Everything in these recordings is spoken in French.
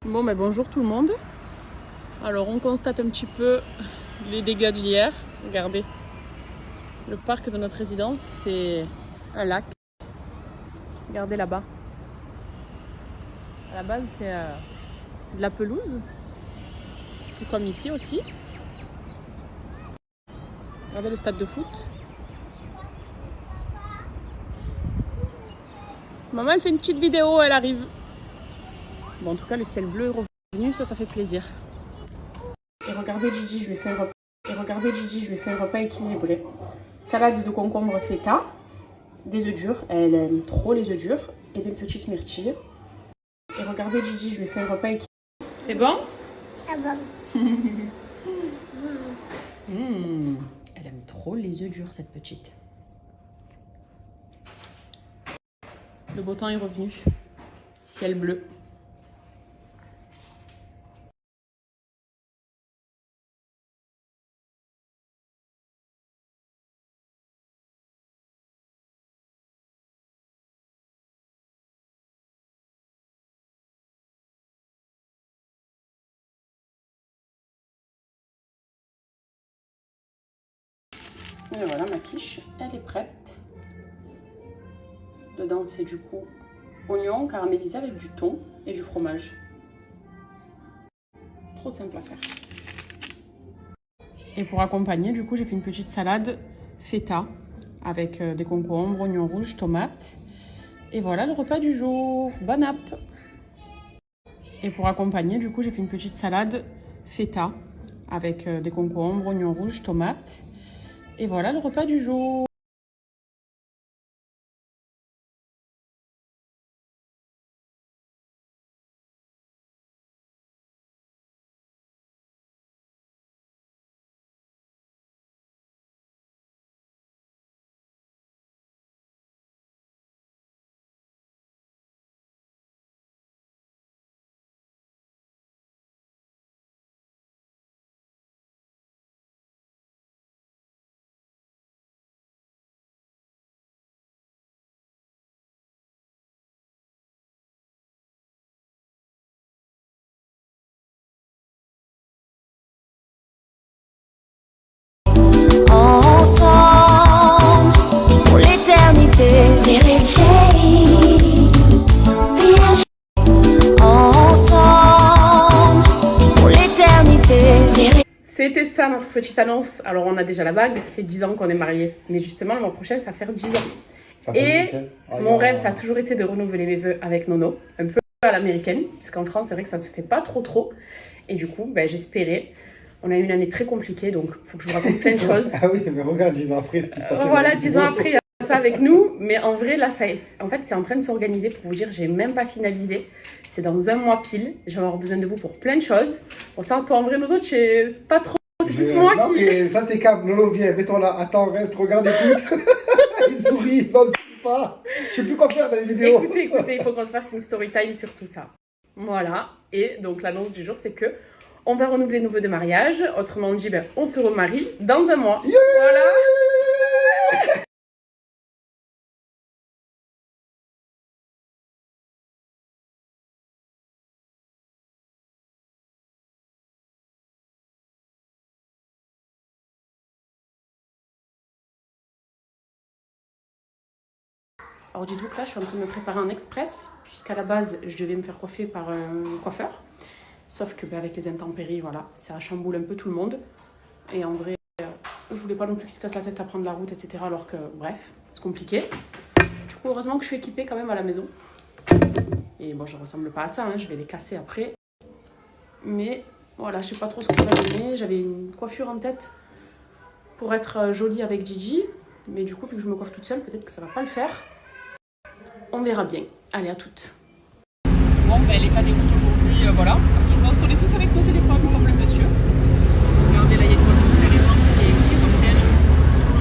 Bon, ben bonjour tout le monde. Alors, on constate un petit peu les dégâts d'hier. Regardez, le parc de notre résidence, c'est un lac. Regardez là-bas. À la base, c'est de la pelouse, tout comme ici aussi. Regardez le stade de foot. Maman, elle fait une petite vidéo, elle arrive. Bon, en tout cas, le ciel bleu est revenu, ça fait plaisir. Et regardez Gigi, je lui ai fait un repas équilibré. Salade de concombre feta, des œufs durs, elle aime trop les œufs durs, et des petites myrtilles. Et regardez Gigi, je lui ai fait un repas équilibré. C'est bon? Ah bon. Elle aime trop les œufs durs, cette petite. Le beau temps est revenu. Ciel bleu. Et voilà, ma quiche, elle est prête. Dedans, c'est du coup oignon caramélisé avec du thon et du fromage. Trop simple à faire. Et pour accompagner, du coup, j'ai fait une petite salade feta avec des concombres, oignons rouges, tomates. Et voilà le repas du jour. Bon app! Et pour accompagner, du coup, j'ai fait une petite salade feta avec des concombres, oignons rouges, tomates. Et voilà le repas du jour. Ensemble pour l'éternité. Ensemble pour l'éternité. C'était ça notre petite annonce. Alors on a déjà la bague, ça fait 10 ans qu'on est mariés. Mais justement le mois prochain ça va faire 10 ans. Et mon rêve ça a toujours été de renouveler mes vœux avec Nono. Un peu à l'américaine, parce qu'en France c'est vrai que ça se fait pas trop. Et du coup j'espérais. On a eu une année très compliquée, donc il faut que je vous raconte plein de choses. Ah oui, mais regarde 10 ans après ce qui passait. Voilà, 10 ans après, il y a ça avec nous. Mais en vrai, là, en fait, c'est en train de s'organiser pour vous dire, j'ai même pas finalisé. C'est dans un mois pile. Je vais avoir besoin de vous pour plein de choses. Bon, ça, toi, en vrai, nous autres, c'est pas trop. C'est plus moi non, qui. Mais ça, c'est calme. Nono, viens, mets-toi là. Attends, reste, regarde, écoute. Il sourit, non, ne souris pas. Je sais plus quoi faire dans les vidéos. Écoutez, il faut qu'on se fasse une story time sur tout ça. Voilà. Et donc, l'annonce du jour, c'est que on va renouveler nos vœux de mariage. Autrement dit, on se remarie dans un mois. Yeah. Voilà. Alors dites-vous que là, je suis en train de me préparer en express, puisqu'à la base, je devais me faire coiffer par un coiffeur. Sauf que avec les intempéries, voilà, ça chamboule un peu tout le monde. Et en vrai, je voulais pas non plus qu'il se casse la tête à prendre la route, etc. Alors que, bref, c'est compliqué. Du coup, heureusement que je suis équipée quand même à la maison. Et bon, je ressemble pas à ça, je vais les casser après. Mais voilà, je sais pas trop ce que ça va donner. J'avais une coiffure en tête pour être jolie avec Gigi. Mais du coup, vu que je me coiffe toute seule, peut-être que ça va pas le faire. On verra bien. Allez, à toutes. Bon, l'état des routes aujourd'hui, voilà. Je pense qu'on est tous avec nos téléphones, comme le monsieur. Regardez, là, il y a une voiture très récente qui est prise au piège sous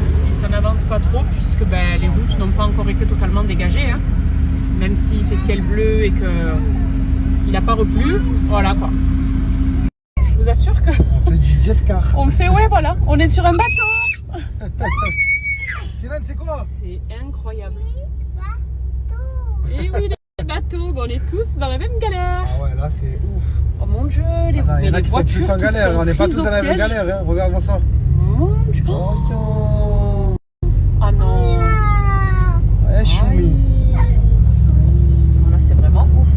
l'eau. Et ça n'avance pas trop, puisque les routes n'ont pas encore été totalement dégagées. Même s'il fait ciel bleu et qu'il n'a pas replu. Voilà, quoi. Je vous assure que... On fait du jet car. Ouais, voilà. On est sur un bateau. Kylian, c'est quoi? C'est incroyable. Et oui, les bateau. Bon, on est tous dans la même galère. Ah ouais, là c'est ouf. Oh mon Dieu, les, Ah, il y en a les qui sont voitures plus en qui galère, sont on n'est pas prises tous au dans la même piège. galère, hein. Regarde-moi ça. Mon Dieu. Oh, Oh non. ouais, choumi. Là, c'est vraiment ouf.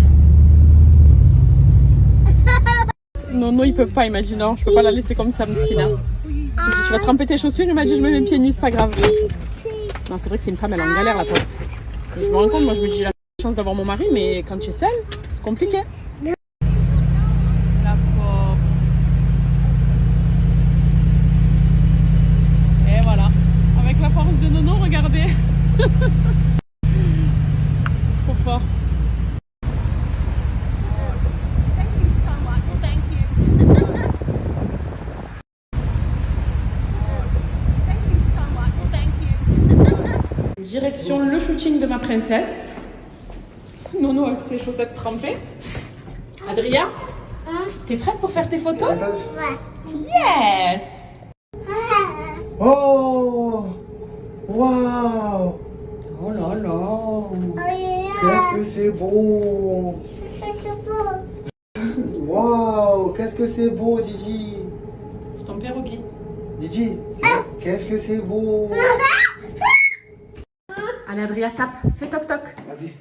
Non, non, il peut pas, il m'a dit non, je peux pas la laisser comme ça, Miskina. J'ai dit, tu vas tremper tes chaussures, il m'a dit je me mets pieds nus, c'est pas grave. Non, c'est vrai que c'est une femme, elle est en galère, la pauvre. Et je me rends compte, moi je me dis j'ai la chance d'avoir mon mari, mais quand tu es seule, c'est compliqué. La pauvre. Et voilà, avec la force de Nono, regardez. Trop fort. Direction le shooting de ma princesse. Nono avec ses chaussettes trempées. Adrien, t'es prête pour faire tes photos? Yes! Oh, waouh. Oh là là. Qu'est-ce que c'est beau. Waouh, qu'est-ce que c'est beau, Didi. C'est ton perroquet. Didi, qu'est-ce que c'est beau. Allez Adrien, tape. Fais toc toc. Vas-y.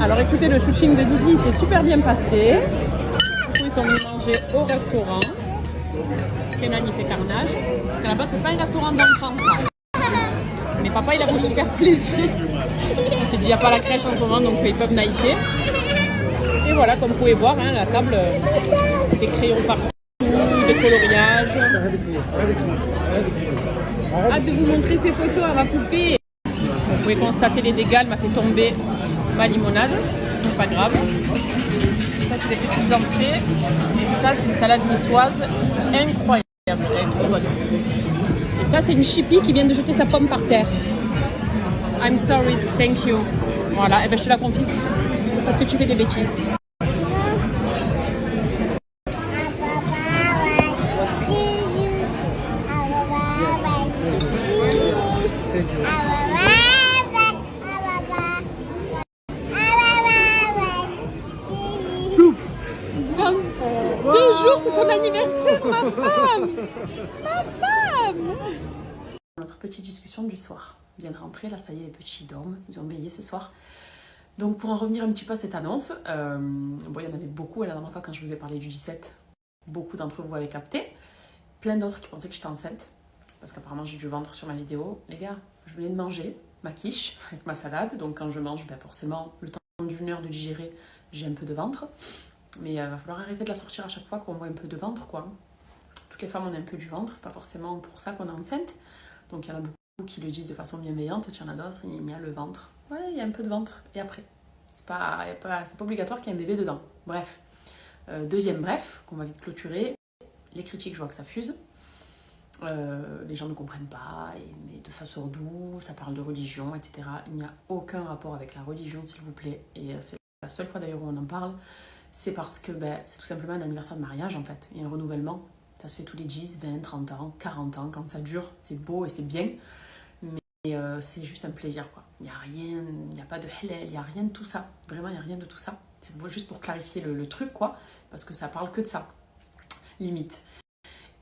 Alors écoutez, le shooting de Didi s'est super bien passé. Du coup, ils sont venus manger au restaurant. Kenan il fait carnage. Parce qu'à la base, c'est pas un restaurant d'enfants ça. Mais papa il a voulu faire plaisir. Il s'est dit il n'y a pas la crèche en ce moment donc ils peuvent naïter. Et voilà, comme vous pouvez voir, hein, la table, des crayons partout, des coloriages. Hâte de vous montrer ces photos à ma poupée. Vous pouvez constater les dégâts, elle m'a fait tomber ma limonade, c'est pas grave. Ça c'est des petites entrées et ça c'est une salade niçoise incroyable, elle est trop bonne. Et ça c'est une chipie qui vient de jeter sa pomme par terre. I'm sorry, thank you. Voilà, et ben je te la confie parce que tu fais des bêtises. Dans 2 jours, c'est ton anniversaire, ma femme! Ma femme! Notre petite discussion du soir. On vient de rentrer, là ça y est, les petits dorment, ils ont veillé ce soir. Donc pour en revenir un petit peu à cette annonce, bon, il y en avait beaucoup la dernière fois quand je vous ai parlé du 17. Beaucoup d'entre vous avaient capté. Plein d'autres qui pensaient que j'étais enceinte. Parce qu'apparemment j'ai du ventre sur ma vidéo. Les gars, je venais de manger ma quiche avec ma salade. Donc quand je mange, ben forcément, le temps d'une heure de digérer, j'ai un peu de ventre. Mais il va falloir arrêter de la sortir à chaque fois qu'on voit un peu de ventre, quoi. Toutes les femmes ont un peu du ventre, c'est pas forcément pour ça qu'on est enceinte. Donc il y en a beaucoup qui le disent de façon bienveillante, il y en a d'autres, il y a le ventre. Ouais, il y a un peu de ventre, et après. C'est pas obligatoire qu'il y ait un bébé dedans. Bref. Deuxième bref, qu'on va vite clôturer. Les critiques, je vois que ça fuse. Les gens ne comprennent pas, mais de ça sort d'où, ça parle de religion, etc. Il n'y a aucun rapport avec la religion, s'il vous plaît. Et c'est la seule fois d'ailleurs où on en parle. C'est parce que c'est tout simplement un anniversaire de mariage en fait, et un renouvellement. Ça se fait tous les 10, 20, 30 ans, 40 ans, quand ça dure, c'est beau et c'est bien, mais c'est juste un plaisir quoi. Il n'y a rien, il n'y a pas de halal, il n'y a rien de tout ça, vraiment il n'y a rien de tout ça. C'est juste pour clarifier le truc quoi, parce que ça parle que de ça, limite.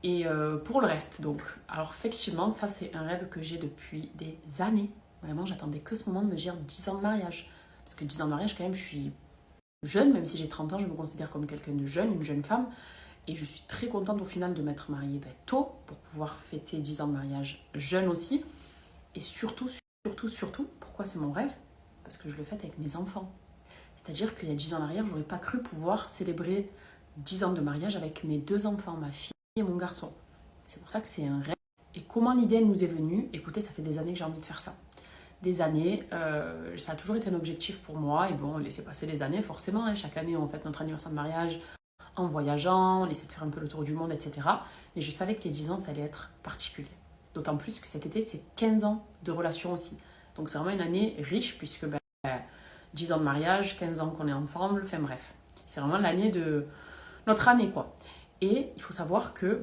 Et pour le reste donc, alors effectivement ça c'est un rêve que j'ai depuis des années, vraiment j'attendais que ce moment de me dire 10 ans de mariage, parce que 10 ans de mariage quand même je suis jeune, même si j'ai 30 ans, je me considère comme quelqu'un de jeune, une jeune femme. Et je suis très contente au final de m'être mariée tôt pour pouvoir fêter 10 ans de mariage jeune aussi. Et surtout, pourquoi c'est mon rêve? Parce que je le fête avec mes enfants. C'est-à-dire qu'il y a 10 ans en arrière, j'aurais pas cru pouvoir célébrer 10 ans de mariage avec mes 2 enfants, ma fille et mon garçon. C'est pour ça que c'est un rêve. Et comment l'idée nous est venue? Écoutez, ça fait des années que j'ai envie de faire ça. Des années, ça a toujours été un objectif pour moi, et bon, laissez passer les années forcément, hein. Chaque année on fête notre anniversaire de mariage en voyageant, on essaie de faire un peu le tour du monde, etc. Mais je savais que les 10 ans ça allait être particulier. D'autant plus que cet été, c'est 15 ans de relation aussi. Donc c'est vraiment une année riche puisque 10 ans de mariage, 15 ans qu'on est ensemble, enfin bref. C'est vraiment l'année de notre année quoi. Et il faut savoir que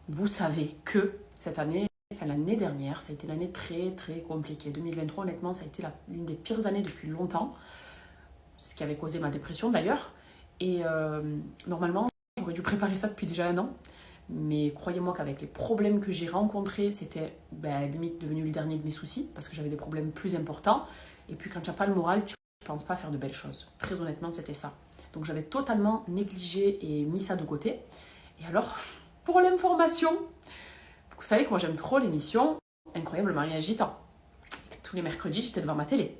vous savez que cette année, l'année dernière, ça a été une année très très compliquée. 2023 honnêtement, ça a été l'une des pires années depuis longtemps. Ce qui avait causé ma dépression d'ailleurs. Et normalement, j'aurais dû préparer ça depuis déjà 1 an. Mais croyez-moi qu'avec les problèmes que j'ai rencontrés, c'était limite devenu le dernier de mes soucis, parce que j'avais des problèmes plus importants. Et puis quand tu n'as pas le moral, tu ne penses pas faire de belles choses. Très honnêtement, c'était ça. Donc j'avais totalement négligé et mis ça de côté. Et alors, pour l'information, vous savez que moi j'aime trop l'émission Incroyable mariage gitan. Tous les mercredis, j'étais devant ma télé.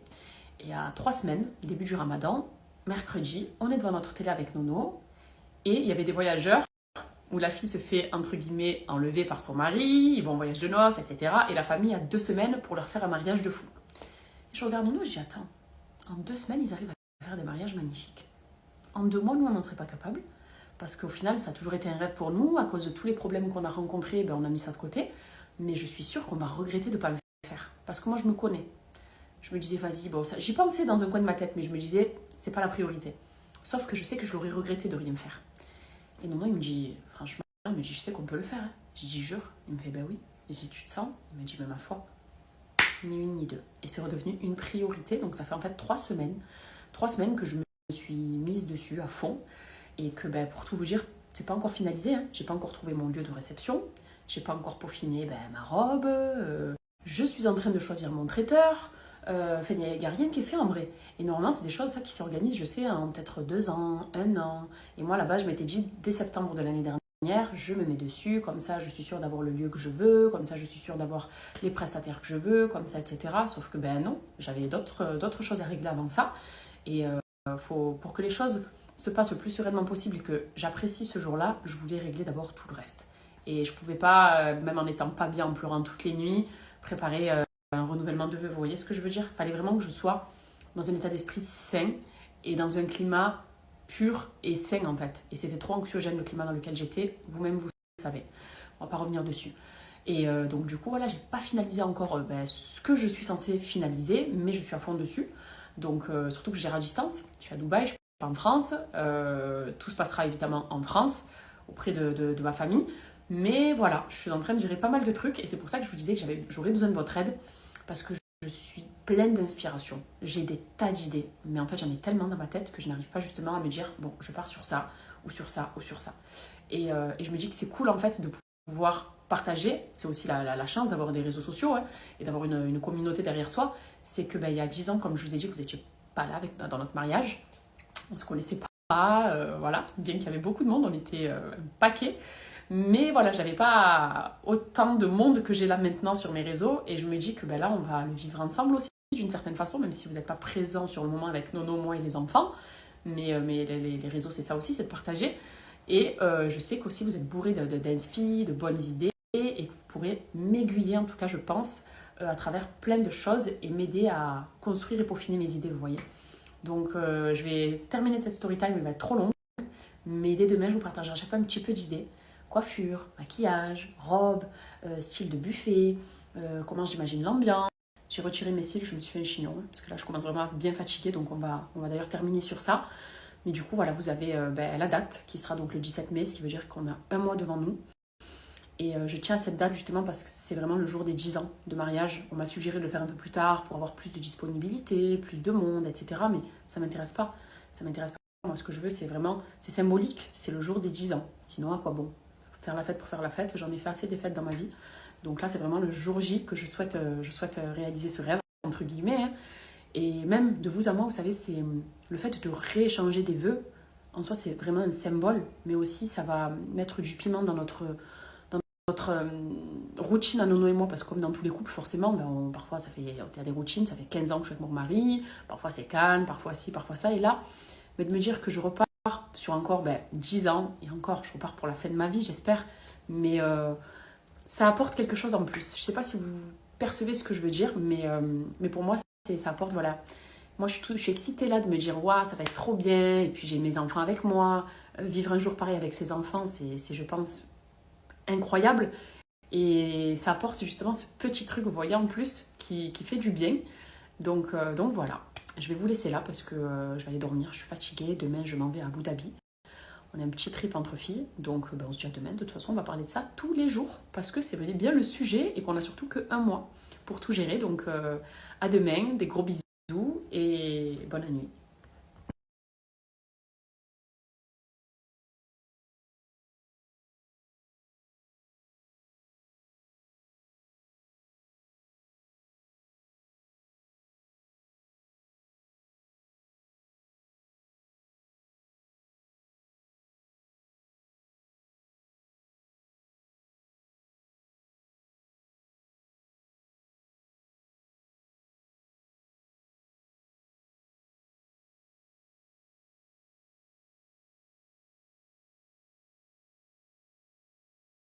Et il y a 3 semaines, début du ramadan, mercredi, on est devant notre télé avec Nono. Et il y avait des voyageurs où la fille se fait, entre guillemets, enlever par son mari, ils vont en voyage de noces, etc. Et la famille a 2 semaines pour leur faire un mariage de fou. Et je regarde Nono et je dis, attends, en 2 semaines, ils arrivent à faire des mariages magnifiques. En 2 mois, nous, on n'en serait pas capable. Parce qu'au final, ça a toujours été un rêve pour nous. À cause de tous les problèmes qu'on a rencontrés, on a mis ça de côté. Mais je suis sûre qu'on va regretter de ne pas le faire. Parce que moi, je me connais. Je me disais, vas-y, bon, j'y pensais dans un coin de ma tête, mais je me disais, c'est pas la priorité. Sauf que je sais que je l'aurais regretté de rien faire. Et Nono, il me dit, franchement, je sais qu'on peut le faire. Hein. Je dis, jure. Il me fait, oui. Je dis, tu te sens? Il me dit, mais ma foi, ni une ni deux. Et c'est redevenu une priorité. Donc ça fait en fait 3 semaines. 3 semaines que je me suis mise dessus à fond. Et que pour tout vous dire, c'est pas encore finalisé. Hein. J'ai pas encore trouvé mon lieu de réception. J'ai pas encore peaufiné ma robe. Je suis en train de choisir mon traiteur. Il n'y a rien qui est fait en vrai. Et normalement, c'est des choses ça, qui s'organisent, je sais, en peut-être 2 ans, 1 an. Et moi, là-bas, je m'étais dit, dès septembre de l'année dernière, je me mets dessus. Comme ça, je suis sûre d'avoir le lieu que je veux. Comme ça, je suis sûre d'avoir les prestataires que je veux. Comme ça, etc. Sauf que non, j'avais d'autres choses à régler avant ça. Et pour que les choses se passent le plus sereinement possible et que j'apprécie ce jour-là, je voulais régler d'abord tout le reste. Et je pouvais pas, même en n'étant pas bien, en pleurant toutes les nuits, préparer un renouvellement de vœux. Vous voyez ce que je veux dire? Il fallait vraiment que je sois dans un état d'esprit sain et dans un climat pur et sain en fait. Et c'était trop anxiogène le climat dans lequel j'étais. Vous-même, vous le savez. On va pas revenir dessus. Et donc du coup, voilà, j'ai pas finalisé encore ce que je suis censée finaliser, mais je suis à fond dessus. Donc surtout que je gère à distance. Je suis à Dubaï, je suis pas en France. Tout se passera évidemment en France, auprès de ma famille. Mais voilà, je suis en train de gérer pas mal de trucs et c'est pour ça que je vous disais que j'aurais besoin de votre aide parce que je suis pleine d'inspiration. J'ai des tas d'idées, mais en fait j'en ai tellement dans ma tête que je n'arrive pas justement à me dire bon, je pars sur ça ou sur ça ou sur ça. Et je me dis que c'est cool en fait de pouvoir partager. C'est aussi la chance d'avoir des réseaux sociaux et d'avoir une communauté derrière soi. C'est que il y a 10 ans, comme je vous ai dit, vous n'étiez pas là dans notre mariage. On ne se connaissait pas, voilà. Bien qu'il y avait beaucoup de monde, on était un paquet. Mais voilà, j'avais pas autant de monde que j'ai là maintenant sur mes réseaux. Et je me dis que là, on va le vivre ensemble aussi, d'une certaine façon, même si vous n'êtes pas présent sur le moment avec Nono, moi et les enfants. Mais les réseaux, c'est ça aussi, c'est de partager. Et je sais qu'aussi, vous êtes bourrés d'inspi, de bonnes idées. Et que vous pourrez m'aiguiller, en tout cas, je pense, à travers plein de choses et m'aider à construire et peaufiner mes idées, vous voyez. Donc, je vais terminer cette story time, elle va être trop longue. Mais dès demain, je vous partagerai à chaque fois un petit peu d'idées. Coiffure, maquillage, robe, style de buffet, comment j'imagine l'ambiance. J'ai retiré mes cils, je me suis fait un chignon, parce que là je commence vraiment à bien fatiguer, donc on va d'ailleurs terminer sur ça. Mais du coup, voilà, vous avez la date, qui sera donc le 17 mai, ce qui veut dire qu'on a 1 mois devant nous. Et je tiens à cette date justement parce que c'est vraiment le jour des 10 ans de mariage. On m'a suggéré de le faire un peu plus tard pour avoir plus de disponibilité, plus de monde, etc. Mais ça m'intéresse pas. Ça m'intéresse pas. Moi, ce que je veux, c'est vraiment, c'est symbolique, c'est le jour des 10 ans. Sinon, à quoi bon? Faire la fête pour faire la fête, j'en ai fait assez des fêtes dans ma vie. Donc là, c'est vraiment le jour J que je souhaite réaliser ce rêve, entre guillemets. Et même de vous à moi, vous savez, c'est le fait de rééchanger des vœux. En soi, c'est vraiment un symbole, mais aussi ça va mettre du piment dans notre routine à Nono et moi, parce que comme dans tous les couples, forcément, parfois il y a des routines, ça fait 15 ans que je suis avec mon mari, parfois c'est calme, parfois ci, parfois ça. Et là, mais de me dire que je repars sur encore 10 ans, et encore, je repars pour la fin de ma vie, j'espère, mais ça apporte quelque chose en plus. Je sais pas si vous percevez ce que je veux dire, mais pour moi, ça apporte, voilà. Moi, je suis excitée là de me dire, waouh, ça va être trop bien, et puis j'ai mes enfants avec moi, vivre un jour pareil avec ses enfants, c'est je pense, incroyable. Et ça apporte justement ce petit truc, vous voyez, en plus, qui fait du bien. Donc voilà, je vais vous laisser là parce que je vais aller dormir, je suis fatiguée. Demain, je m'en vais à Abu Dhabi. On a un petit trip entre filles, donc on se dit à demain. De toute façon, on va parler de ça tous les jours parce que c'est bien le sujet et qu'on a surtout que 1 mois pour tout gérer. Donc à demain, des gros bisous et bonne nuit.